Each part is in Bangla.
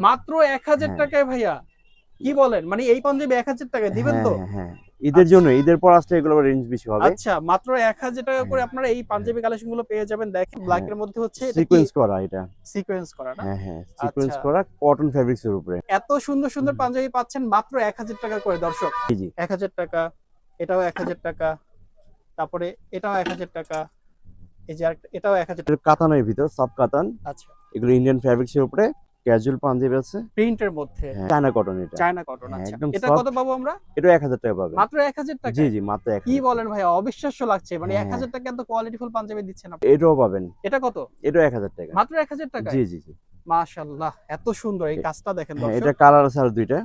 মাত্র 1000 হ্যাঁ টাকায় ভাইয়া, কি বলেন? মানে এই পাঞ্জাবি 1000 টাকায় দিবেন হ্যাঁ তো? হ্যাঁ হ্যাঁ ঈদের আচ্ছা জন্য, ঈদের পর আসলে এগুলো রেঞ্জ বেশি হবে। আচ্ছা, মাত্র 1000 টাকা করে হ্যাঁ আপনারা এই হ্যাঁ পাঞ্জাবি কালেকশন গুলো পেয়ে যাবেন। দেখেন ব্ল্যাক হ্যাঁ এর মধ্যে হচ্ছে, এটা কি সিকোয়েন্স করা এটা। সিকোয়েন্স করা না? হ্যাঁ হ্যাঁ সিকোয়েন্স আচ্ছা, করা কটন ফেব্রিক্স এর উপরে। এত সুন্দর সুন্দর হুম, পাঞ্জাবি পাচ্ছেন মাত্র 1000 টাকা করে দর্শক। জি জি 1000 টাকা, এটাও 1000 টাকা, তারপরে এটাও 1000 টাকা, এই যে আরেকটা এটাও 1000 এটা টাকা। কাতানের ভিতর সব কাতান। আচ্ছা, এগুলো ইন্ডিয়ান ফেব্রিক্স এর উপরে ক্যাজুয়াল পাঞ্জাবি আছে। প্রিন্টের মধ্যে হ্যাঁ চায়না কটন এটা। China cotton. হ্যাঁ আচ্ছা, একদম এটা কত সফট। পাবো আমরা? এটা 1000 টাকা পাবেন। মাত্র 1000 জি টাকায়? জি মাত্র কি 1000 টাকা। বলেন ভাইয়া, অবিশ্বাস্য লাগছে। মানে হ্যাঁ 1000 টাকা এত কোয়ালিটিফুল পাঞ্জাবি দিচ্ছেন আপনি। এটাও পাবেন। এটা কত? এটাও 1000 টাকা। মাত্র 1000 জি টাকায়? জি জি মাশাআল্লাহ, এত সুন্দর এই এ- কাজটা দেখেন হ্যাঁ দর্শক। এটা কালার আছে আর দুইটা।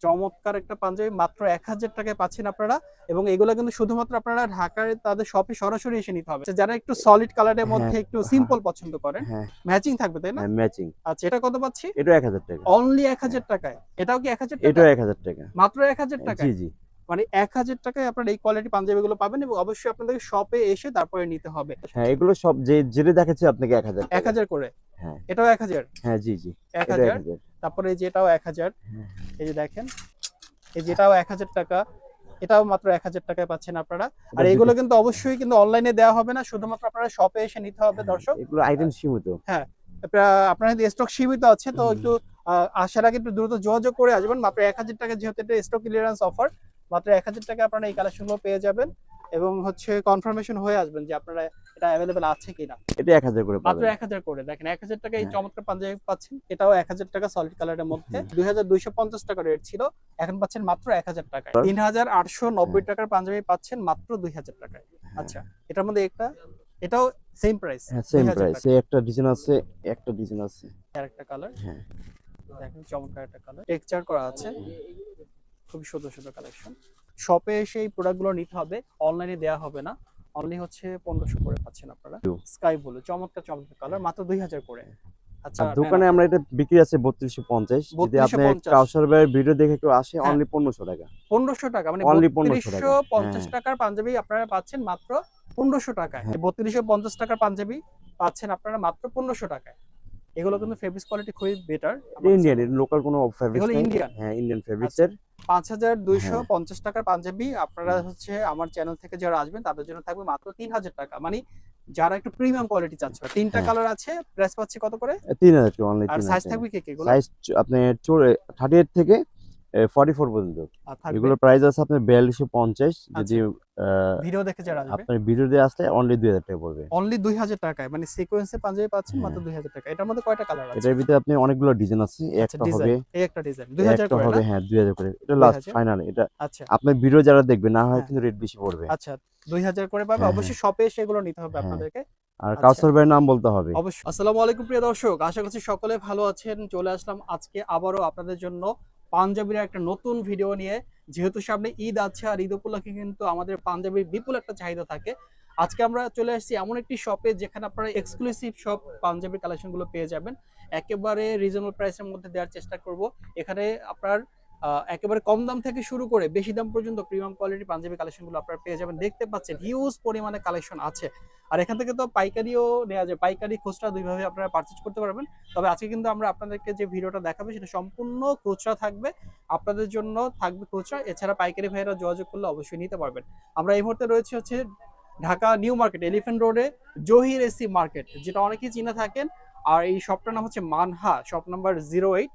চমৎকার একটা পাঞ্জাবি মাত্র 1000 টাকায় পাচ্ছেন আপনারা। এবং এগুলো কিন্তু শুধুমাত্র আপনারা ঢাকার তাদের শপে সরাসরি এসে নিতে হবে। যারা একটু সলিড কালারের হ্যাঁ মধ্যে একটু হ্যাঁ সিম্পল পছন্দ করেন, হ্যাঁ ম্যাচিং থাকবে তাই না? হ্যাঁ ম্যাচিং। আচ্ছা, এটা কত পাচ্ছি? এটাও 1000 টাকা। অনলি হ্যাঁ 1000 টাকায়। এটাও কি 1000 টাকা? এটাও 1000 টাকা। মাত্র 1000 জি টাকায়। জি মানে 1000 টাকায় আপনারা এই কোয়ালিটি পাঞ্জাবিগুলো পাবেন এবং অবশ্যই আপনাদেরকে শপে এসে তারপরে নিতে হবে। হ্যাঁ এগুলো সব যে যেটা দেখাচ্ছি আপনাকে 1000 টাকা। 1000 করে। হ্যাঁ এটাও 1000, হ্যাঁ জি জি এটা 1000, 1000। তারপরে এই যে এটাও 1000। হ্যাঁ এই যে দেখেন, এই যে এটাও 1000 টাকা। এটাও মাত্র 1000 টাকায় পাচ্ছেন আপনারা। আর এটা এগুলো দুইটা। কিন্তু অবশ্যই কিন্তু অনলাইনে দেওয়া হবে না, শুধুমাত্র আপনারা শপে এসে নিতে হবে হ্যাঁ দর্শক। এগুলো আইটেম সীমিত। হ্যাঁ, আপনার যদি স্টক সীমিত আছে তো হুম, একটু আসার আগে একটু দ্রুত যোগাযোগ করে আসবেন। মাত্র 1000 টাকা, যেহেতু এটা স্টক ক্লিয়ারেন্স অফার, মাত্র 1000 টাকা আপনারা এই কালেকশনগুলো পেয়ে যাবেন এবং হচ্ছে কনফার্মেশন হয়ে আসবেন যে আপনারা এটা অ্যাভেলেবেল আছে কিনা। এটা 1000 করে মাত্র পাবেন। 1000 করে। দেখেন 1000 টাকা এই হ্যাঁ চমৎকার পাঞ্জাবি পাচ্ছেন। এটাও 1000 টাকা সলিড কালারের মধ্যে। হুম, 2250 টাকা রেট ছিল। এখন পাচ্ছেন মাত্র 1000 টাকায়। আর 3890 হ্যাঁ টাকার পাঞ্জাবি পাচ্ছেন মাত্র 2000 টাকায়। হ্যাঁ আচ্ছা, এটার মধ্যে একটা, এটাও সেম প্রাইস হ্যাঁ সেম 2000 প্রাইস। টাকা। একটা ডিজাইন আছে, একটা ডিজাইন আছে। আরেকটা কালার হ্যাঁ দেখেন, চমৎকার একটা কালার, টেক্সচার করা আছে। খুবই সুন্দর সুন্দর কালেকশন। শপে এসে এই প্রোডাক্টগুলো নিতে হবে, অনলাইনে দেওয়া হবে না। অনলি হচ্ছে 1500 করে পাচ্ছেন আপনারা। স্কাই ব্লু, চমৎকার চমৎকার কালার, মাত্র 2000 করে। আচ্ছা, আর নেন দোকানে আমরা আপনারা। এটা বিক্রি আছে 3250। যদি আপনি 3250, কাউসার ভাইয়ের ভিডিও দেখে কেউ আসে হ্যাঁ, অনলি 1500 টাকা। 1500 টাকা। মানে অনলি 1500 টাকা। 3250 হ্যাঁ টাকার পাঞ্জাবি আপনারা পাচ্ছেন মাত্র 1500 টাকায়। হ্যাঁ 3250 টাকার পাঞ্জাবি পাচ্ছেন আপনারা মাত্র 1500 টাকায়। এগুলো কিন্তু ফেব্রিক্স কোয়ালিটি খুবই বেটার আমার কাছে ইন্ডিয়ান, মনে হয়। লোকাল কোনো ফেব্রিক্স এগুলো নাই। ইন্ডিয়ান। হ্যাঁ ইন্ডিয়ান ফেব্রিক্স আচ্ছা, এর। হ্যাঁ 5250 টাকার পাঞ্জাবি আপনারা হুম, হচ্ছে আমার চ্যানেল থেকে যারা আসবেন তাদের জন্য থাকবে মাত্র 3000 টাকা। মানে যারা একটু প্রিমিয়াম কোয়ালিটি চাচ্ছ, তিনটা হ্যাঁ কালার আছে, প্রাইস পাচ্ছি কত করে? 3000 টাকা, অনলি আর 3000 সাইজ টাকা। থাকবে কি কি এগুলো? সাইজ আপনি 38 থেকে 44 পর্যন্ত। আর থাকবে। এগুলোর প্রাইস আছে আপনার 4250। যদি আচ্ছা, আহ, ভিডিও দেখে যারা আসবে আপনার ভিডিও দিয়ে আসলে অনলি 2000 টাকা পড়বে। অনলি 2000 টাকায়, মানে সিকোয়েন্সে পাঞ্জাবি পাচ্ছেন হ্যাঁ মাত্র 2000 টাকা। এটার মধ্যে কয়টা কালার আছে? এটার ভিতরে আপনি অনেকগুলো ডিজাইন আছে। আচ্ছা, একটা হবে, ডিজাইন, এই একটা ডিজাইন 2000 একটা করে হবে না? হ্যাঁ 2000 করে। এটা লাস্ট 2000, ফাইনাল। এটা আচ্ছা, আপনার ভিডিও যারা দেখবে না হয় হ্যাঁ, কিন্তু রেট বেশি পড়বে। আচ্ছা, 2000 করে পাবে। হ্যাঁ হ্যাঁ অবশ্যই শপে এসে এগুলো নিতে হবে হ্যাঁ আপনাদেরকে। আর আচ্ছা, কাউসার ভাইয়ের নাম বলতে হবে। অবশ্যই। আসসালামু আলাইকুম প্রিয় দর্শক, আশা করছি সকলে ভালো আছেন। চলে আসলাম আজকে আবারও আপনাদের জন্য পাঞ্জাবির একটা নতুন ভিডিও নিয়ে। যেহেতু সামনে ঈদ আছে আর ঈদ উপলক্ষে কিন্তু আমাদের পাঞ্জাবির বিপুল একটা চাহিদা থাকে। আজকে আমরা চলে আসছি এমন একটি শপে যেখানে আপনারা এক্সক্লুসিভ সব পাঞ্জাবির কালেকশনগুলো পেয়ে যাবেন। একেবারে রিজনেবল প্রাইসের মধ্যে দেওয়ার চেষ্টা করব। এখানে আপনার একেবারে কম দাম থেকে শুরু করে বেশি দাম পর্যন্ত প্রিমিয়াম কোয়ালিটির পাঞ্জাবি কালেকশনগুলো আপনারা পেয়ে যাবেন। দেখতে পাচ্ছেন হিউজ পরিমাণে কালেকশন আছে। আর এখান থেকে তো পাইকারিও নেওয়া যায়, পাইকারি খুচরা দুইভাবে আপনারা পারচেজ করতে পারবেন। তবে আজকে কিন্তু আমরা আপনাদেরকে যে ভিডিওটা দেখাবো সেটা সম্পূর্ণ খুচরা থাকবে, আপনাদের জন্য থাকবে খুচরা। এছাড়া পাইকারি ভাইয়েরা যোগাযোগ করলে অবশ্যই নিতে পারবেন। আমরা এই মুহূর্তে রয়েছে হচ্ছে ঢাকা নিউ মার্কেট, এলিফ্যান্ট রোডে জহির এসি মার্কেট, যেটা অনেকেই চিনে থাকেন। আর এই শপটার নাম হচ্ছে মানহা, শপ নাম্বার 08।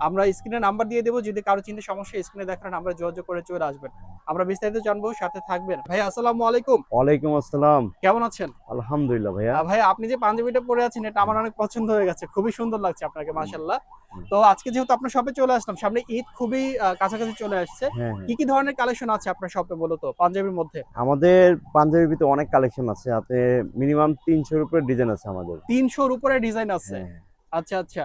আমরা স্ক্রিনে নাম্বার দিয়ে দেবো, যদি কারো চিন্তা সমস্যা স্ক্রিনে দেখার নাম্বার যোগাযোগ করে চলে আসবেন। আমরা বিস্তারিত জানবো, সাথে থাকবেন। ভাই আসসালামু আলাইকুম, ওয়ালাইকুম আসসালাম। কেমন আছেন? আলহামদুলিল্লাহ ভাইয়া। ভাই, আপনি যে পাঞ্জাবিটা পরে আছেন এটা হুম, আমার অনেক পছন্দ হয়ে গেছে, খুবই সুন্দর লাগছে আপনাকে, হুম, মাশাআল্লাহ। হুম। তো আজকে যেহেতু আপনার শপে চলে আসলাম, সামনে ঈদ খুবই কাছাকাছি চলে আসছে, হ্যাঁ হ্যাঁ কি কি ধরনের কালেকশন আছে আপনার শপে বলো তো পাঞ্জাবির মধ্যে? আমাদের পাঞ্জাবির ভিতরে অনেক কালেকশন আছে। আপনি মিনিমাম 300-এর উপরে ডিজাইন আছে আমাদের। 300-র উপরে ডিজাইন আছে? হ্যাঁ আচ্ছা আচ্ছা।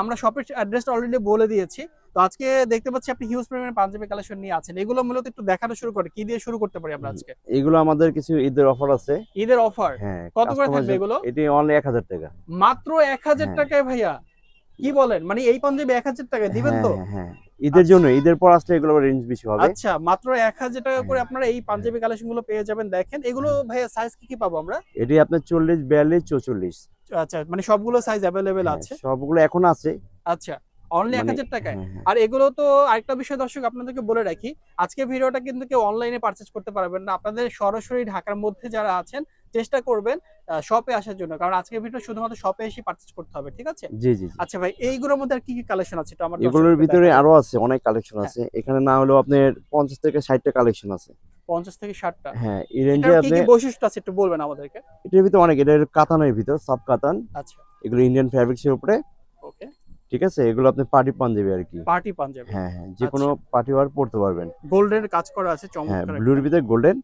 আমরা শপের অ্যাড্রেসটা অলরেডি বলে দিয়েছি। তো আজকে দেখতে পাচ্ছি আপনি হিউজ পরিমাণে পাঞ্জাবি কালেকশন নিয়ে আছেন। এগুলো মূলত একটু দেখানো শুরু করে, কি দিয়ে শুরু করতে পারি আমরা হুম, আজকে? এগুলো আমাদের কিছু ঈদের অফার আছে। ঈদের অফার হ্যাঁ কত করে কাস্টমার থাকবে এগুলো? এটি অনলি 1000 টাকা। মাত্র 1000 হ্যাঁ টাকায় ভাইয়া, কি বলেন? মানে এই পাঞ্জাবি 1000 টাকায় দিবেন হ্যাঁ তো? হ্যাঁ হ্যাঁ ঈদের আচ্ছা জন্য, ঈদের পর আসলে এগুলো রেঞ্জ বেশি হবে। আচ্ছা, মাত্র 1000 টাকা করে হ্যাঁ আপনারা এই হ্যাঁ পাঞ্জাবি কালেকশন গুলো পেয়ে যাবেন। দেখেন এগুলো হ্যাঁ ভাইয়া সাইজ কি কি পাবো আমরা? এটি আপনার 40, 42, 44। আচ্ছা, মানে সবগুলো সাইজ অ্যাভেলেবেল হ্যাঁ আছে। সবগুলো এখন আছে। আচ্ছা, অনলি মানে 1000 টাকায়। হ্যাঁ, হ্যাঁ। আর এগুলো তো আরেকটা বিষয় দর্শক আপনাদেরকে বলে রাখি, আজকে ভিডিওটা কিন্তু কেউ অনলাইনে পারচেজ করতে পারবেন না। আপনাদের সরাসরি ঢাকার মধ্যে যারা আছেন চেষ্টা করবেন শপে আসার জন্য, কারণ আজকের ভিডিও শুধুমাত্র শপে এসে পারচেজ করতে হবে, ঠিক আছে? জি, জি, জি। আচ্ছা ভাই, এইগুলোর মধ্যে আর কি কি কালেকশন আছে একটু আমার এগুলোর দর্শকদেরকে ভিতরে দেখাবেন? আরো আছে, অনেক কালেকশন হ্যাঁ, আছে। এখানে না হলেও আপনার 50 থেকে 60 টা কালেকশন আছে। 50 থেকে 60 টা। হ্যাঁ, এই রেঞ্জে এটার কি আপনি কি বৈশিষ্ট্য আছে একটু বলবেন আমাদেরকে? এটার ভিতরে অনেক, এটার কাতানের ভিতর সব কাতান। আচ্ছা, এগুলো ইন্ডিয়ান ফেব্রিক্স এর উপরে। ওকে। ঠিক আছে? এগুলো আপনি পার্টি পাঞ্জাবি আরকি। পার্টি পাঞ্জাবি। হ্যাঁ, হ্যাঁ। যেকোনো আচ্ছা, পার্টি ওয়্যার পড়তে পারবেন। গোল্ডের কাজ করা আছে, হ্যাঁ, চমৎকার ব্লুর একটা ভিতরে গোল্ডেন।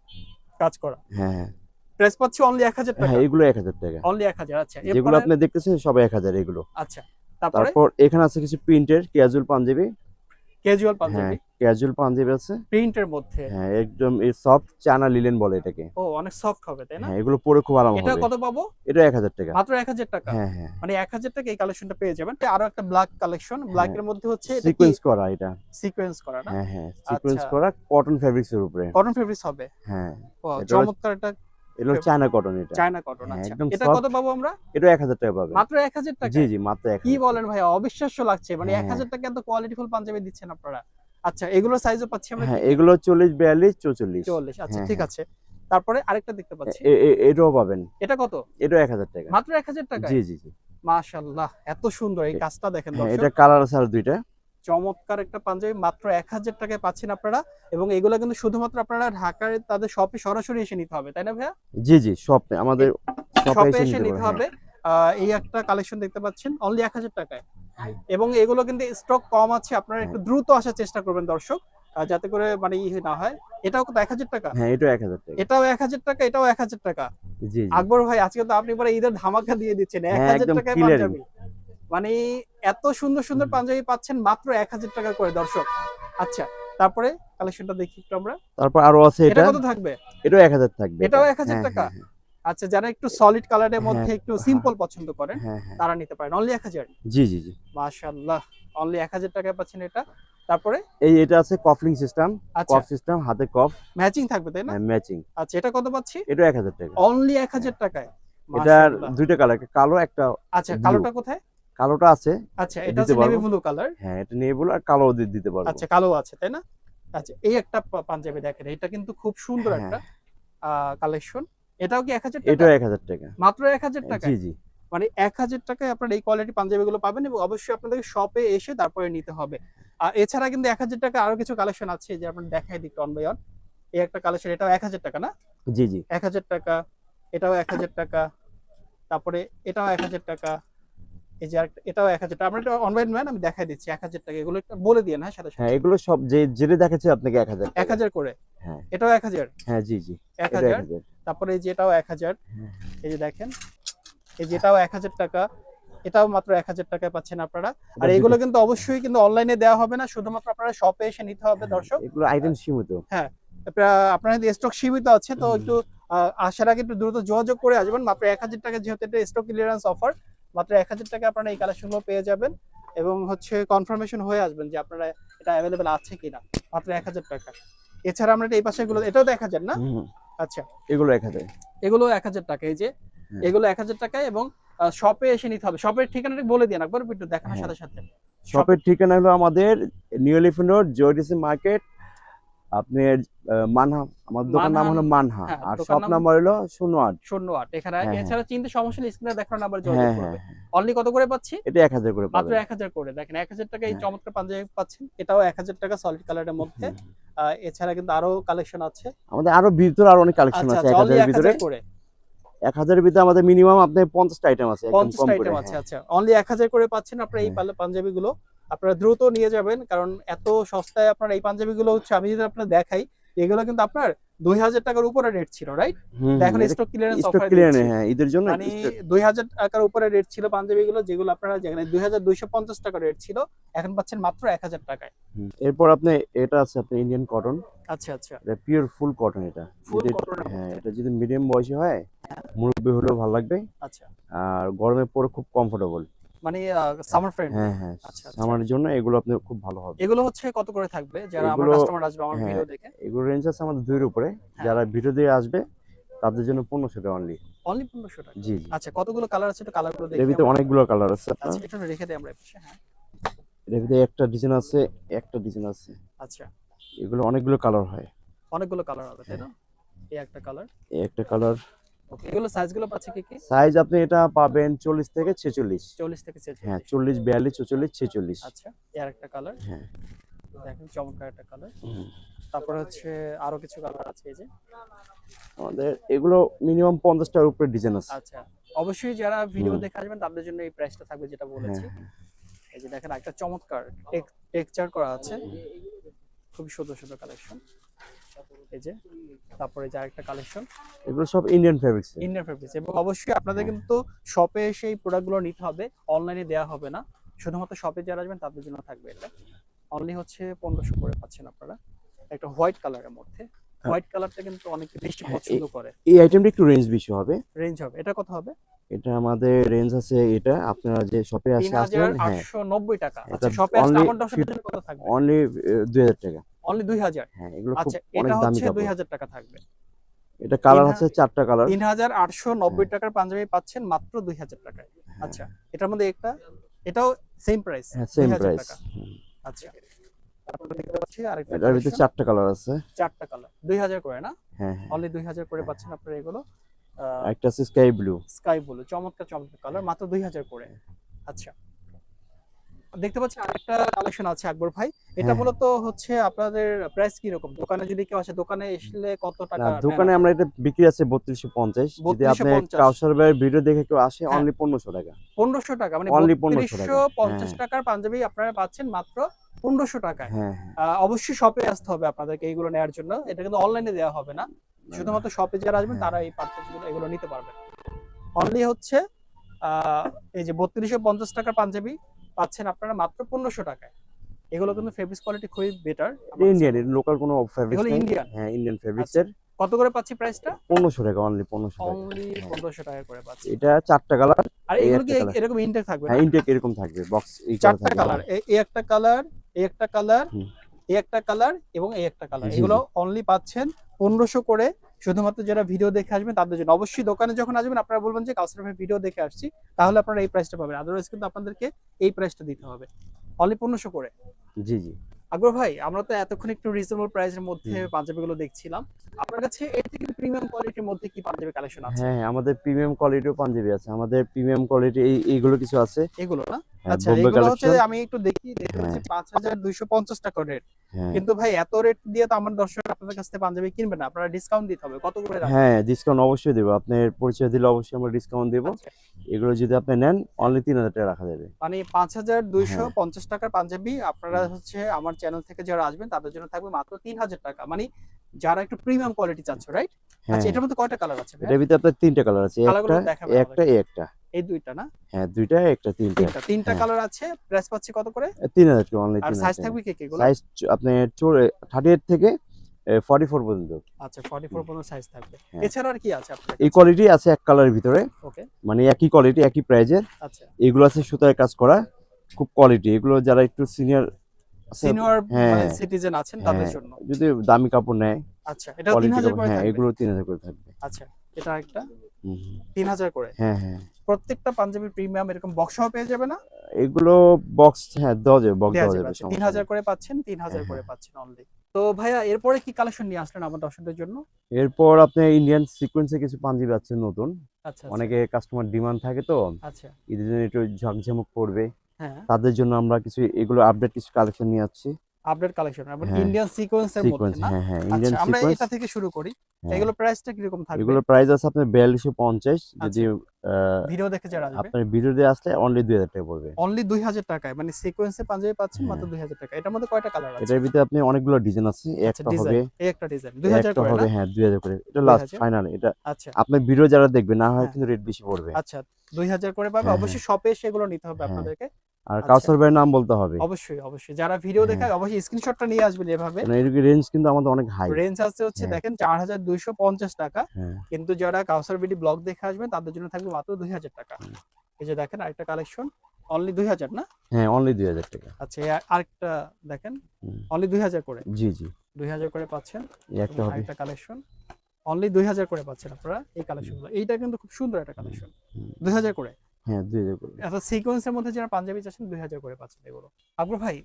কাজ করা। হ্যাঁ, হ্যাঁ। প্রাইস পাচ্ছি অনলি 1000 হ্যাঁ, টাকা। এগুলো 1000 টাকা। অনলি 1000, আচ্ছা। যেগুলো এরপরে আপনি দেখতেছেন সব 1000 এগুলো। আচ্ছা। তারপরে তারপর এখানে আছে কিছু প্রিন্টের ক্যাজুয়াল পাঞ্জাবি। ক্যাজুয়াল হ্যাঁ, পাঞ্জাবি ক্যাজুয়াল পাঞ্জাবি আছে। প্রিন্টের মধ্যে। হ্যাঁ, একদম এই সফট চায়না লিনেন বলে এটাকে। ও অনেক সফট হবে, তাই না? হ্যাঁ, এগুলো পরে খুব আরাম এটা হবে। কত পাবো? এটা 1000 টাকা। মাত্র 1000 টাকা। হ্যাঁ, হ্যাঁ, মানে 1000 টাকায় এই কালেকশনটা পেয়ে যাবেন। আরো একটা ব্ল্যাক কালেকশন। ব্ল্যাক হ্যাঁ। এর মধ্যে হচ্ছে এটা কি সিকোয়েন্স করা এটা। সিকোয়েন্স করা না? হ্যাঁ, হ্যাঁ। সিকোয়েন্স আচ্ছা। করা কটন ফেব্রিক্স এর উপরে। কটন ফেব্রিক্স হবে। হ্যাঁ। ও এটা হলো চমৎকার একটা এটা হলো চায়না কটন এটা। চায়না কটন, হ্যাঁ, আচ্ছা। একদম এটা কত সফট। পাবো আমরা? এটা 1000 টাকা পাবেন। মাত্র 1000 জি, টাকায়? জি, মাত্র কি 1000 বলেন টাকা। ভাইয়া, অবিশ্বাস্য লাগছে। মানে হ্যাঁ, 1000 টাকায় এত কোয়ালিটিফুল পাঞ্জাবি দিচ্ছেন আপনারা। আচ্ছা, এগুলোর সাইজও পাচ্ছি আমরা কি হ্যাঁ, কি? এগুলো 40, 42, 44। 44, আচ্ছা হ্যাঁ, ঠিক হ্যাঁ। আছে। তারপরে আরেকটা দেখতে পাচ্ছি। এটাও পাবেন। এটা কত? এটাও 1000 টাকা। মাত্র 1000 টাকায়? জি, জি, জি। মাশাআল্লাহ, এত সুন্দর এই এ কাজটা দেখেন হ্যাঁ, দর্শক। এটা কালার আছে আর 2 টা। চমৎকার একটা পাঞ্জাবি মাত্র 1000 টাকায় পাচ্ছেন আপনারা, এবং এগুলা কিন্তু শুধুমাত্র আপনারা ঢাকায় তাদের শপে সরাসরি এসে নিতে হবে, তাই না ভাইয়া? জি, জি, শপে আমাদের শপে শপে এসে এসে নিতে নিতে পারবেন। হবে। এই একটা কালেকশন দেখতে পাচ্ছেন অনলি 1000 টাকায়। এবং এগুলো কিন্তু স্টক কম আছে, আপনারা হ্যাঁ, একটু দ্রুত আসার চেষ্টা করবেন দর্শক, যাতে করে মানে না হয়। এটাও কত 1000 টাকা? হ্যাঁ, এটাও 1000 টাকা। এটাও 1000 টাকা, এটাও 1000 টাকা। জি, জি। আকবর ভাই, আজকে তো আপনি পরে ঈদের ধামাকা দিয়ে দিচ্ছেন হ্যাঁ, 1000 একদম টাকায় ক্লিয়ারিং। পাঞ্জাবি। মানে এত সুন্দর সুন্দর পাঞ্জাবি পাচ্ছেন মাত্র 1000 টাকা করে দর্শক। আচ্ছা, তারপরে কালেকশনটা দেখি একটু আমরা। তারপর আরো আছে এটা এটা। কত থাকবে? এটাও 1000 থাকবে এটা। এটাও 1000 হ্যাঁ, টাকা। হ্যাঁ, হ্যাঁ। আচ্ছা, যারা একটু সলিড কালারের হ্যাঁ, মধ্যে একটু হ্যাঁ, সিম্পল পছন্দ করেন হ্যাঁ, হ্যাঁ। তারা নিতে পারেন অনলি 1000। জি, জি, জি। মাশাআল্লাহ, অনলি 1000 টাকায় পাচ্ছেন এটা। তারপরে এটা আছে কফলিং সিস্টেম। আচ্ছা, কফ সিস্টেম, হাতে কফ। ম্যাচিং থাকবে তাই না? হ্যাঁ, ম্যাচিং। আচ্ছা, এটা কত পাচ্ছি? এটাও 1000 টাকা। অনলি 1000 টাকায়। এটার মাশাআল্লাহ। 2 টা কালার, একটা কালো একটা আচ্ছা, ব্লু। কালোটা কোথায়? কালোটা আছে, আচ্ছা, এটা দিতে হচ্ছে নেভি পারবো। Blue colour. হ্যাঁ, এটা নিয়ে বলে আর কালোও দিতে পারবো। আচ্ছা, কালো আছে তাই না? আচ্ছা, এই একটা পাঞ্জাবি দেখেন। এটা কিন্তু খুব সুন্দর হ্যাঁ, একটা কালেকশন। এটাও কি 1000 টাকা? এটাও 1000 টাকা। মাত্র 1000 জি, টাকায়? জি। মানে 1000 টাকায় আপনারা এই কোয়ালিটি পাঞ্জাবিগুলো পাবেন, এবং অবশ্যই আপনাদেরকে শপে এসে তারপরে নিতে হবে। আর এছাড়া কিন্তু 1000 টাকা আরো কিছু কালেকশন আছে, যে আপনাদের দেখাই দিই অন বাই অন। এই একটা কালেকশন, এটাও 1000 টাকা না? জি, জি। 1000 টাকা, এটাও 1000 টাকা, তারপরে এটাও 1000 টাকা, এই যে আরেকটা, এটাও 1000 টাকা। আমরা এটা অনলাইন ম্যান, আমি দেখাই দিচ্ছি 1000 টাকা। এগুলো একটু বলে দিয়েন হ্যাঁ সাথে হ্যাঁ, সাথে। এগুলো সব যেটা দেখাচ্ছি আপনাকে 1000 টাকা। 1000 করে। হ্যাঁ, এটাও 1000। হ্যাঁ, জি, জি। এটা 1000, 1000। তারপরে এই যে এটাও 1000। হ্যাঁ, এই যে দেখেন, এই যে এটাও 1000 টাকা, এটাও মাত্র 1000 টাকায় পাচ্ছেন আপনারা। আর এটা এগুলো 2 টা। কিন্তু অবশ্যই কিন্তু অনলাইনে দেওয়া হবে না, শুধুমাত্র আপনারা শপে এসে নিতে হবে দর্শক। এগুলো আইটেম সীমিত। হ্যাঁ, আপনাদের স্টক সীমিত আছে, তো একটু আসার আগে একটু দ্রুত যোগাযোগ করে আসবেন। মাত্র 1000 টাকা, যেহেতু এটা স্টক ক্লিয়ারেন্স অফার, মাত্র 1000 টাকা আপনারা এই কালেকশনগুলো পেয়ে যাবেন, এবং হচ্ছে কনফার্মেশন হয়ে আসবেন যে আপনারা এটা অ্যাভেলেবেল আছে কিনা। মাত্র 1000 টাকা। এছাড়া আমরা এই পাশেগুলো, এটাও 1000 না? হুম, আচ্ছা, এগুলো 1000। এগুলো 1000 টাকা। এই যে হ্যাঁ। এগুলো 1000 টাকায়, এবং শপে এসে নিতে হবে। শপের ঠিকানাটা বলে দিন একবার একটু দেখানোর হ্যাঁ। সাথে সাথে। শপের ঠিকানা হলো আমাদের নিউ এলিফ্যান্ট রোড, জয়ডিসি মার্কেট। আপনার মানহা, আমার দোকান নাম হলো মানহা। হ্যাঁ, আর দোকান শপ নাম নাম্বার হলো 08। 08। এখানে হ্যাঁ, হ্যাঁ। এছাড়া চিনতে সমস্যা হলে স্ক্রিনে দেখানো নাম্বার যোগাযোগ হ্যাঁ, করবে। হ্যাঁ। অনলি কত করে পাচ্ছি? এটা 1000 করে মাত্র পাবেন। 1000 করে। দেখেন 1000 টাকায় এই হ্যাঁ। চমৎকার পাঞ্জাবি পাচ্ছেন। এটাও 1000 টাকা সলিড কালারের মধ্যে। হুম। এছাড়া কিন্তু আরো কালেকশন আছে। আমাদের আরো ভিতরে আরো অনেক কালেকশন আচ্ছা, আছে আচ্ছা, অনলি 1000 এর ভিতরে। 1000 করে। 1000 এর ভিতরে আমাদের মিনিমাম আপনার 50 টা আইটেম আছে, একদম 50 কম টা করে। আইটেম আছে। হ্যাঁ, আচ্ছা, অনলি 1000 করে পাচ্ছেন আপনারা এই হ্যাঁ। পাঞ্জাবিগুলো। আপনারা দ্রুত নিয়ে যাবেন, কারণ এত সস্তায় আপনারা এই পাঞ্জাবিগুলো হচ্ছে, আমি যদি আপনাদের দেখাই, এগুলো কিন্তু আপনার 2000 টাকার উপরে রেট ছিল, রাইট? হুম, এখন এটা স্টক ক্লিয়ারেন্স স্টক অফারে ক্লিয়ার দিচ্ছি। হ্যাঁ, ঈদের জন্য মানে স্টক। 2000 টাকার উপরে রেট ছিল পাঞ্জাবিগুলো, যেগুলো আপনারা যেখানে 2250 টাকা রেট ছিল, এখন পাচ্ছেন মাত্র 1000 টাকায়। এরপর আপনি এটা আছে আপনার ইন্ডিয়ান কটন। আচ্ছা, আচ্ছা, এটা পিওর ফুল কটন এটা। ফুল যদি কটনের হ্যাঁ, মধ্যে। এটা যদি মিডিয়াম বয়সী হয়, মুরব্বি হলেও ভালো লাগবে। আচ্ছা, আর গরমে পরে খুব কমফোর্টেবল। মানে সামার ফ্রেন্ডলি। হ্যাঁ, হ্যাঁ। আচ্ছা, আচ্ছা। সামারের জন্য এগুলো আপনার খুব ভালো হবে। এগুলো হচ্ছে কত করে থাকবে, যারা আমার এগুলো কাস্টমার আসবে আমার হ্যাঁ, ভিডিও দেখে? এগুলো রেঞ্জ আছে আমাদের 2 এর উপরে। হ্যাঁ। যারা ভিডিও দিয়ে আসবে তাদের জন্য 1500 টাকা অনলি। অনলি 1500 টাকা। জি, জি। আচ্ছা, কতগুলো কালার আছে একটু কালারগুলো এর দেখি ভিতরে আমরা। অনেকগুলো কালার আছে আপনার। আচ্ছা, এটা রেখে দেই আমরা এই পাশে। হ্যাঁ। এর ভিতরে একটা ডিজাইন আছে, একটা ডিজাইন আছে। আচ্ছা, এগুলো অনেকগুলো কালার হয়। অনেকগুলো কালার হবে তাই না? এই একটা কালার। এই একটা কালার। ওকে, এগুলো সাইজগুলো পাচ্ছে কি কি? সাইজ আপনি এটা পাবেন 40 থেকে 46। 40 থেকে হ্যাঁ 46। 40, 42, 44, 46। আচ্ছা, এই আরেকটা কালার। হ্যাঁ। দেখেন চমৎকার একটা কালার। হুম। তারপরে হচ্ছে আরো কিছু কালার আছে এই যে। আমাদের এগুলো মিনিমাম 50টার উপরে ডিজাইন আছে। আচ্ছা, অবশ্যই যারা ভিডিও হুম। দেখে আসবেন তাদের জন্য এই প্রাইসটা থাকবে যেটা হ্যাঁ বলেছি। হ্যাঁ। এই যে দেখেন একটা চমৎকার টেক্সচার করা আছে, খুবই সুন্দর সুন্দর কালেকশন। এই যে তারপরে যে আরেকটা কালেকশন, এগুলো সব ইন্ডিয়ান ফেব্রিক্স। Indian fabrics. এবং অবশ্যই আপনাদের কিন্তু শপে এসে এই প্রোডাক্টগুলো নিতে হবে, অনলাইনে দেওয়া হবে না। শুধুমাত্র শপে যারা আসবেন তাদের জন্য থাকবে এটা। অনলি হচ্ছে 1500 করে পাচ্ছেন আপনারা। একটা হোয়াইট কালারের মধ্যে, হোয়াইট কালারটা কিন্তু অনেকে বেশি পছন্দ করে। এই আইটেমটা একটু রেঞ্জ বেশি হবে। রেঞ্জ হবে, এটা কত হবে? এটা আমাদের রেঞ্জ আছে, এটা আপনারা যে শপে আসে আসবেন, হ্যাঁ 3890 টাকা। এটা আচ্ছা, শপে আসলে only আমার দর্শকদের জন্য কত থাকবে? অনলি 2000 টাকা। অনলি 2000। হ্যাঁ এগুলো খুব আচ্ছা, অনেক এটা দামি হচ্ছে কাপড়। 2000 টাকা থাকবে। এটা কালার আছে 4টা কালার। 3890 টাকার পাঞ্জাবি পাচ্ছেন মাত্র 2000 টাকায়। আচ্ছা, এটার মধ্যে একটা, এটাও সেম প্রাইস, হ্যাঁ সেম 2000 প্রাইস। টাকা। আচ্ছা, তারপরে দেখতে পাচ্ছি আরেকটা এটার ভিতরে 4টা কালার আছে। 4টা কালার 2000 করে না? হ্যাঁ হ্যাঁ। অনলি 2000 করে পাচ্ছেন আপনারা এগুলো। একটা আছে স্কাই ব্লু। স্কাই ব্লু, চমৎকার চমৎকার কালার, মাত্র 2000 করে। আচ্ছা, দেখতে পাচ্ছি আরেকটা কালেকশন আছে আকবর ভাই। এটা হ্যাঁ। মূলত হচ্ছে আপনাদের প্রাইস কি রকম? দোকানে যদি কেউ আসে, দোকানে আসলে কত না টাকা নেন দোকানে আমরা আপনারা? এটা বিক্রি আছে 3250। যদি আপনি 3250। কাউসার ভাইয়ের ভিডিও দেখে কেউ আসে হ্যাঁ। অনলি 1500 টাকা। 1500 টাকা, মানে অনলি 1500 টাকা। 3250 হ্যাঁ টাকার পাঞ্জাবি আপনারা পাচ্ছেন মাত্র 1500 টাকায়। হ্যাঁ। অবশ্যই শপে আসতে হবে আপনাদেরকে এইগুলো নেওয়ার জন্য। এটা কিন্তু অনলাইনে দেওয়া হবে না। শুধুমাত্র শপে যারা আসবেন তারা এই পারচেজগুলো এগুলো নিতে পারবেন। অনলি হচ্ছে এই যে 3250 টাকার পাঞ্জাবি পাচ্ছেন আপনারা মাত্র 1500 টাকায়। এগুলো কিন্তু ফেব্রিক্স কোয়ালিটি খুবই বেটার। ইন্ডিয়ান, লোকাল কোনো ফেব্রিক্স এগুলো নাই। ইন্ডিয়ান। হ্যাঁ ইন্ডিয়ান ফেব্রিক্স এর। কত করে পাচ্ছি প্রাইসটা? 1500 টাকা, অনলি 1500 টাকা। অনলি 1500 টাকা করে পাচ্ছি। এটা 4টা কালার। আর এই এগুলো কি একটা কালার। এরকম ইনটেক থাকবে না? হ্যাঁ ইনটেক এরকম থাকবে, বক্স এই করা 4টা থাকবে। কালার, এই একটা কালার, এই একটা কালার, হুম। এই একটা কালার এবং এই একটা কালার। জি, এগুলো জি। অনলি পাচ্ছেন 1500 করে। শুধুমাত্র যারা ভিডিও দেখে আসবেন তাদের জন্য। অবশ্যই দোকানে যখন আসবেন আপনারা বলবেন যে কাউসার ভাই ভিডিও দেখে আসছি, তাহলে আপনারা এই প্রাইসটা পাবেন। আদারওয়াইজ কিন্তু আপনাদেরকে এই প্রাইসটা দিতে হবে। অনলি 1500 করে। জি জি। আকবর ভাই, আমরা তো এতক্ষণ একটু রিজনেবল প্রাইসের মধ্যে হুম। পাঞ্জাবিগুলো দেখছিলাম। আপনার কাছে এর থেকে প্রিমিয়াম কোয়ালিটির মধ্যে কি পাঞ্জাবি কালেকশন আছে? হ্যাঁ আমাদের প্রিমিয়াম কোয়ালিটির পাঞ্জাবি আছে। আমাদের প্রিমিয়াম কোয়ালিটি এইগুলো কিছু আছে। এগুলো না? হ্যাঁ, আচ্ছা, বোম্বে এগুলো হচ্ছে কালেকশন। আমি একটু দেখি, দেখতে হ্যাঁ। পাচ্ছি 5250 টাকা রেট। হ্যাঁ কিন্তু ভাই এত রেট দিয়ে তো আমার দর্শক আপনাদের কাছ থেকে পাঞ্জাবি কিনবে না। আপনারা ডিসকাউন্ট দিতে হবে। কত করে রাখবেন? হ্যাঁ ডিসকাউন্ট অবশ্যই দেবো। আপনার পরিচয় দিলে অবশ্যই আমরা ডিসকাউন্ট দেবো। আচ্ছা, এগুলো যদি আপনি নেন অনলি 3000 টাকা রাখা যাবে। মানে 5250 টাকার পাঞ্জাবি আপনারা হচ্ছে আমার চ্যানেল থেকে যারা আসবেন তাদের জন্য থাকবে মাত্র 3000 টাকা। মানে যারা একটু প্রিমিয়াম কোয়ালিটি চাচ্ছ, রাইট? হ্যাঁ আচ্ছা, এটার মধ্যে কয়টা কালার আছে ভাই? এটার ভিতরে আপনার 3টা কালার আছে। কালারগুলো একটা দেখাবেন একটা আমাদেরকে। একটা। এই দুইটা না? হ্যাঁ 2টা একটা 3টা। তিনটা হ্যাঁ। কালার আছে। প্রাইস পাচ্ছি কত করে? 3000 টাকা, অনলি আর 3000 সাইজ টাকা। থাকবে কি কি এগুলো? সাইজ আপনার 38 থেকে 44 পর্যন্ত। আচ্ছা, 44 পর্যন্ত সাইজ থাকবে। হ্যাঁ। এছাড়া আর কি আছে আপনার এই কাছে? কোয়ালিটি আছে এক কালারের ভিতরে, ওকে, মানে একই কোয়ালিটি একই প্রাইজের। আচ্ছা। এগুলো আছে সুতায় কাজ করা, খুব কোয়ালিটি। এগুলো যারা একটু সিনিয়র সিনিয়র হ্যাঁ মানে সিটিজেন আছেন তাদের হ্যাঁ, জন্য। যদি দামি কাপড় নেয় আচ্ছা, এটাও কোয়ালিটি 3000 কাপড়, করে হ্যাঁ থাকবে। এগুলো 3000 করে থাকবে। আচ্ছা, এটা আরেকটা হুম, হুম। 3000 করে। হ্যাঁ হ্যাঁ। প্রত্যেকটা পাঞ্জাবি প্রিমিয়াম এরকম বক্স সহ পেয়ে যাবে না? এগুলো বক্স, হ্যাঁ দেওয়া যাবে, বক্স দেয়া দেওয়া যাবে। যাবে, আচ্ছা, সমস্যা 3000 নেই। করে পাচ্ছেন, 3000 হ্যাঁ, করে পাচ্ছেন অনলি। তো ভাইয়া এরপরে কি কালেকশন নিয়ে আসলেন আমার দর্শকদের জন্য? এরপর আপনি ইন্ডিয়ান সিকোয়েন্সে কিছু পাঞ্জাবি আছে নতুন। আচ্ছা, অনেকে কাস্টমার ডিমান্ড থাকে তো, আচ্ছা। ঈদের জন্য একটু ঝকঝমক করবে, হ্যাঁ, তাদের জন্য আমরা কিছু এগুলো আপডেট কিছু কালেকশন নিয়ে আসছি। আপডেট কালেকশন এবং হ্যাঁ। ইন্ডিয়ান সিকোয়েন্সের মধ্যে সিকোয়েন্স, না? হ্যাঁ হ্যাঁ আচ্ছা, ইন্ডিয়ান আমরা সিকোয়েন্স। এটা থেকে শুরু করি। হ্যাঁ। এগুলো প্রাইসটা কিরকম থাকবে? এগুলো প্রাইস আছে আপনার 4250। যদি ভিডিও দেখে যারা আসবে আপনার ভিডিও দিয়ে আসলে অনলি 2000 টাকা পড়বে। অনলি 2000 টাকায়, মানে সিকোয়েন্সে পাঞ্জাবি পাচ্ছেন মাত্র 2000 টাকা। এটার মধ্যে কয়টা কালার আছে? এটার ভিতরে আপনি অনেকগুলো ডিজাইন আছে। আচ্ছা, একটা হবে, ডিজাইন, এই একটা ডিজাইন 2000 একটা করে হবে, না? হ্যাঁ 2000 করে। এটা লাস্ট 2000? ফাইনাল। এটা আচ্ছা, আপনার ভিডিও যারা দেখবে না হয় হ্যাঁ। কিন্তু রেট বেশি পড়বে। আচ্ছা, 2000 করে পাবে। হ্যাঁ, অবশ্যই শপে এসে এগুলো নিতে হবে হ্যাঁ। আপনাদেরকে। আর আচ্ছা। কাউসার ভাইয়ের নাম বলতে হবে। অবশ্যই, অবশ্যই। যারা ভিডিও দেখে হ্যাঁ। অবশ্যই স্ক্রিনশটটা নিয়ে আসবেন এভাবে। কারণ এর রেঞ্জ কিন্তু আমাদের অনেক হাই। রেঞ্জ আছে হচ্ছে হ্যাঁ। দেখেন 4250 টাকা। হ্যাঁ। কিন্তু যারা কাউসার বিডি ব্লগ দেখে আসবেন তাদের জন্য থাকবে মাত্র 2000 টাকা। এই যে দেখেন আরেকটা কালেকশন অনলি 2000 না? হ্যাঁ অনলি 2000 টাকা। আচ্ছা, আরেকটা দেখেন হুম। অনলি 2000 করে। জি জি। 2000 করে পাচ্ছেন। এই একটা হবে। আরেকটা কালেকশন অনলি 2000 করে পাচ্ছেন আপনারা এই কালেকশনগুলো। এইটা কিন্তু খুব সুন্দর একটা কালেকশন। হুম। 2000 করে। হ্যাঁ 2000 করে। অর্থাৎ সিকোয়েন্সের মধ্যে যারা পাঞ্জাবি চাচ্ছেন 2000 করে পাচ্ছেন এগুলো। আকবর ভাই,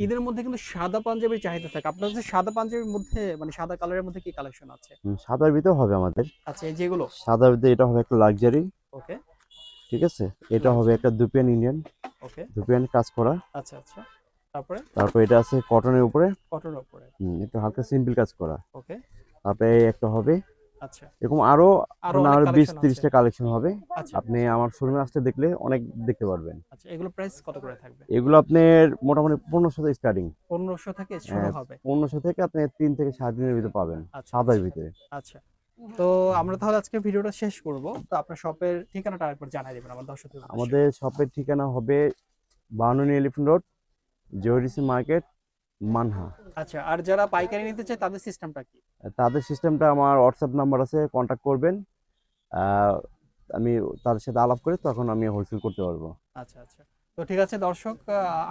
ঈদের মধ্যে কিন্তু সাদা পাঞ্জাবির চাহিদা থাকে। আপনার কাছে সাদা পাঞ্জাবির মধ্যে মানে সাদা কালারের মধ্যে কি কালেকশন আছে? সাদার ভিতরে হবে আমাদের। আচ্ছা, এই যেগুলো। সাদার ভিতরে এটা হবে একটা লাক্সারি, ওকে। ঠিক আছে। এটা হবে একটা দুপিয়ান ইন্ডিয়ান, ওকে। দুপিয়ান কাজ করা। আচ্ছা আচ্ছা। তারপরে তারপর এটা আছে কটনের উপরে, কটনের উপরে। একটু হালকা সিম্পল কাজ করা। ওকে। তারপরে এই একটা হবে। আচ্ছা। এরকম আরো আরো মানে অনেক আরো কালেকশন আছে। 20-30টা কালেকশন হবে। আচ্ছা। আপনি আমার শোরুমে আসলে দেখলে অনেক দেখতে পারবেন। আচ্ছা, এগুলো প্রাইস কত করে থাকবে? এগুলো আপনার মোটামুটি 1500 থেকে স্টার্টিং। 1500 থেকে শুরু হবে। 1500 থেকে আপনি 3 থেকে 7 দিনের ভিতরে পাবেন আচ্ছা সাদার ভিতরে। আচ্ছা। তো আমরা তাহলে আজকে ভিডিওটা শেষ করব। তো আপনার শপের ঠিকানাটা আরেকবার জানাই দিবেন আমার দর্শকদের উদ্দেশ্যে। আমাদের শপের ঠিকানা হবে 52 এলিফ্যান্ট রোড, জেওডিসি মার্কেট, মানহা। আচ্ছা, আর যারা পাইকারি নিতে চায় তাদের সিস্টেমটা কি? তাদের সিস্টেমটা আমার হোয়াটসঅ্যাপ নাম্বার আছে, কন্ট্যাক্ট করবেন। আহ, আমি তাদের সাথে আলাপ করে তখন আমি হোলসেল করতে পারবো। আচ্ছা আচ্ছা। তো ঠিক আছে দর্শক,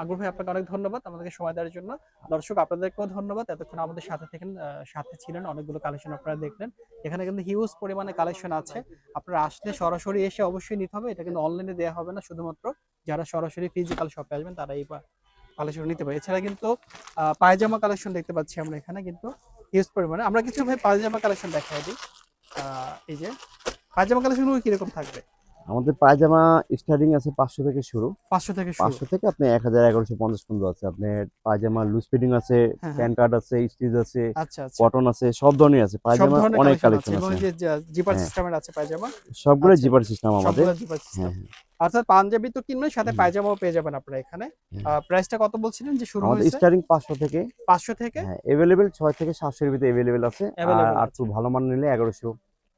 আকবর ভাই আপনাকে অনেক ধন্যবাদ আমাদেরকে সময় দেওয়ার জন্য। দর্শক আপনাদেরকেও ধন্যবাদ, এতক্ষণ আমাদের সাথে থেকে সাথে ছিলেন, অনেকগুলো কালেকশন আপনারা দেখলেন। এখানে কিন্তু হিউজ পরিমাণে কালেকশন আছে। আপনারা আসলে সরাসরি এসে অবশ্যই নিতে হবে, এটা কিন্তু অনলাইনে দেওয়া হবে না। শুধুমাত্র যারা সরাসরি ফিজিক্যাল শপে আসবেন তারা এই কালেকশন নিতে পারে। এছাড়া কিন্তু পায়জামা কালেকশন দেখতে পাচ্ছি আমরা এখানে কিন্তু হিউজ পরিমাণে। আমরা কিছু ভাই পায়জামা কালেকশন দেখাই দিই। এই যে পায়জামা কালেকশনগুলো কিরকম থাকবে? আমাদের পায়জামা স্টার্টিং আছে 500 থেকে শুরু। 500 থেকে শুরু। 500 থেকে আপনি 1150 পর্যন্ত আছে। আপনার পায়জামা লুজ ফিটিং আছে, হ্যাঁ, হ্যাঁ। প্যান্ট কাট আছে, স্টিচ আছে, আচ্ছা আচ্ছা। কটন আছে, সব ধরনের আছে। সব পায়জামা ধরনের অনেক কালেকশন আছে কালেকশন এবং আছে। এই যে জিপার হ্যাঁ। সিস্টেমের আছে পায়জামা। সবগুলো আচ্ছা, জিপার সিস্টেম আমাদের। সবগুলো জিপার সিস্টেম। হ্যাঁ, অর্থাৎ পাঞ্জাবি তো কিনবেন, সাথে হুম। পায়জামাও পেয়ে যাবেন আপনারা এখানে। প্রাইসটা কত বলছিলেন যে শুরু আমাদের হয়েছে? স্টার্টিং 500 থেকে। 500 থেকে হ্যাঁ, अवेलेबल 6 থেকে 700 এর ভিতরে अवेलेबल আছে। আর अवेलेबल একটু আছে। ভালো মান নিলে 1150,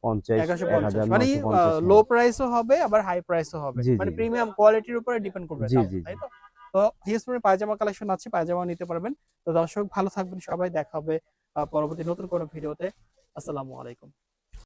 1150 মানে 1950। লো প্রাইসও হবে আবার হাই প্রাইসও হবে। জি, মানে জি। প্রিমিয়াম কোয়ালিটির উপরে ডিপেন্ড করবে জি, দাম, জি, তাই জি। তো? তো হিউজপুরে পায়জামা কালেকশন আছে, পায়জামা নিতে পারবেন। তো দর্শক ভালো থাকবেন সবাই, দেখা হবে পরবর্তী নতুন কোনো ভিডিওতে। আসসালামু আলাইকুম।